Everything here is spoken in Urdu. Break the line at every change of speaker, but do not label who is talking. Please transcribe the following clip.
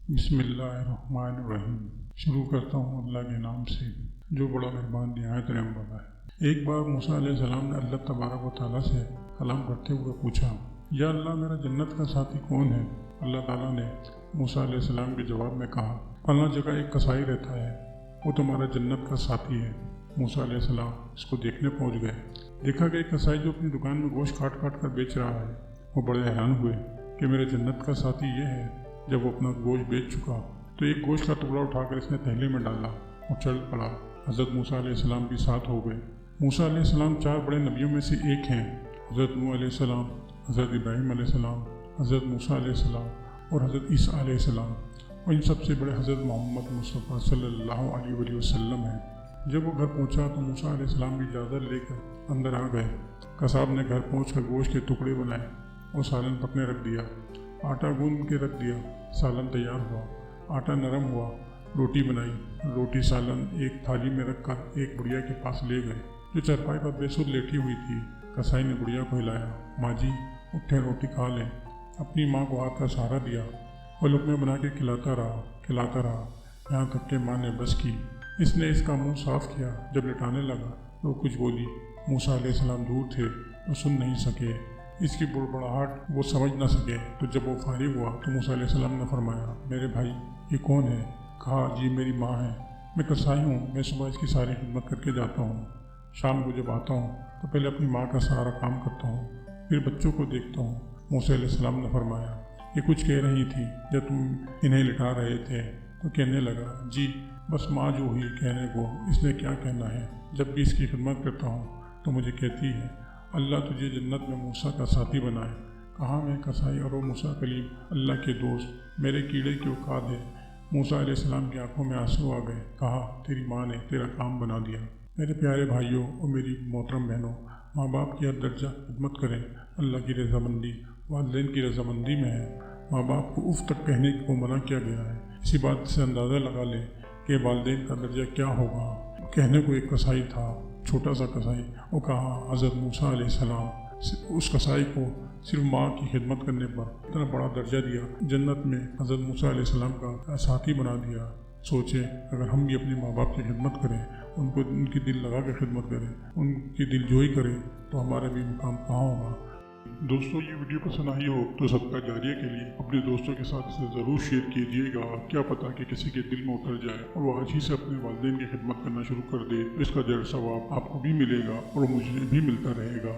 بسم اللہ الرحمن الرحیم۔ شروع کرتا ہوں اللہ کے نام سے جو بڑا مہربان نہایت رحم والا ہے۔ ایک بار موسیٰ علیہ السلام نے اللہ تبارک و تعالیٰ سے کلام کرتے ہوئے پوچھا، یا اللہ میرا جنت کا ساتھی کون ہے؟ اللہ تعالیٰ نے موسیٰ علیہ السلام کے جواب میں کہا، فلاں جگہ ایک کسائی رہتا ہے، وہ تمہارا جنت کا ساتھی ہے۔ موسیٰ علیہ السلام اس کو دیکھنے پہنچ گئے۔ دیکھا کہ ایک کسائی جو اپنی دکان میں گوشت کاٹ کاٹ کر بیچ رہا ہے، وہ بڑے حیران ہوئے کہ میرے جنت کا ساتھی یہ ہے۔ جب وہ اپنا گوشت بیچ چکا تو ایک گوشت کا ٹکڑا اٹھا کر اس نے تھیلے میں ڈالا اور چل پڑا۔ حضرت موسیٰ علیہ السلام بھی ساتھ ہو گئے۔ موسیٰ علیہ السلام 4 بڑے نبیوں میں سے ایک ہیں، حضرت نوح علیہ السلام، حضرت ابراہیم علیہ السلام، حضرت موسیٰ علیہ السلام اور حضرت عیسیٰ علیہ السلام، اور ان سب سے بڑے حضرت محمد مصطفیٰ صلی اللہ علیہ وآلہ وسلم ہیں۔ جب وہ گھر پہنچا تو موسیٰ علیہ السلام بھی اجازت لے کر اندر آ گئے۔ قصاب نے گھر پہنچ کر گوشت کے ٹکڑے بنائے اور سالن پکنے رکھ دیا۔ آٹا گوندھ کے رکھ دیا، سالن تیار ہوا۔ آٹا نرم ہوا، روٹی بنائی، روٹی سالن ایک تھالی میں رکھ کر ایک بڑھیا کے پاس لے گئے جو چرپائی پر بے سود لیٹی ہوئی تھی۔ کسائی نے بڑھیا کو ہلایا، ماں جی اٹھیں روٹی کھا لیں۔ اپنی ماں کو ہاتھ کا سہارا دیا، وہ لقمے بنا کے کھلاتا رہا یہاں تک کہ ماں نے بس کی۔ اس نے اس کا منہ صاف کیا۔ جب لٹانے لگا تو وہ کچھ بولی۔ موسیٰ علیہ السلام دور تھے، وہ سن نہیں سکے، اس کی بڑبڑاہٹ وہ سمجھ نہ سکے۔ تو جب وہ فارغ ہوا تو موسیٰ علیہ السلام نے فرمایا، میرے بھائی یہ کون ہے؟ کہا، جی میری ماں ہے، میں کسائی ہوں، میں صبح اس کی ساری خدمت کر کے جاتا ہوں، شام کو جب آتا ہوں تو پہلے اپنی ماں کا سارا کام کرتا ہوں، پھر بچوں کو دیکھتا ہوں۔ موسیٰ علیہ السلام نے فرمایا، یہ کچھ کہہ رہی تھی جب تم انہیں لٹا رہے تھے؟ تو کہنے لگا، جی بس ماں جو ہوئی کہنے کو، اس نے کیا کہنا ہے، جب بھی اس کی خدمت کرتا ہوں تو مجھے کہتی ہے، اللہ تجھے جنت میں موسیٰ کا ساتھی بنائے۔ کہا میں کسائی اور وہ موسیٰ کلیم اللہ کے دوست، میرے کیڑے کی اوقات ہے۔ موسیٰ علیہ السلام کی آنکھوں میں آنسو آ گئے۔ کہا، تیری ماں نے تیرا کام بنا دیا۔ میرے پیارے بھائیوں اور میری محترم بہنوں، ماں باپ کی ہر درجہ خدمت کریں، اللہ کی رضامندی والدین کی رضامندی میں ہے۔ ماں باپ کو اف تک کہنے کو منع کیا گیا ہے۔ اسی بات سے اندازہ لگا لیں کہ والدین کا درجہ کیا ہوگا۔ کہنے کو ایک کسائی تھا، چھوٹا سا کسائی، وہ کہا حضرت موسیٰ علیہ السلام اس کسائی کو صرف ماں کی خدمت کرنے پر اتنا بڑا درجہ دیا، جنت میں حضرت موسیٰ علیہ السلام کا ساتھی بنا دیا۔ سوچیں اگر ہم بھی اپنے ماں باپ کی خدمت کریں، ان کی دل لگا کے خدمت کریں، ان کی دل جوئی کریں، تو ہمارا بھی مقام کہاں ہوگا۔ دوستو یہ ویڈیو پسند آئی ہو تو صدقہ جاریہ کے لیے اپنے دوستوں کے ساتھ اسے ضرور شیئر کیجیے گا۔ کیا پتہ کہ کسی کے دل میں اتر جائے اور وہ آج ہی سے اپنے والدین کی خدمت کرنا شروع کر دے، تو اس کا ثواب آپ کو بھی ملے گا اور مجھے بھی ملتا رہے گا۔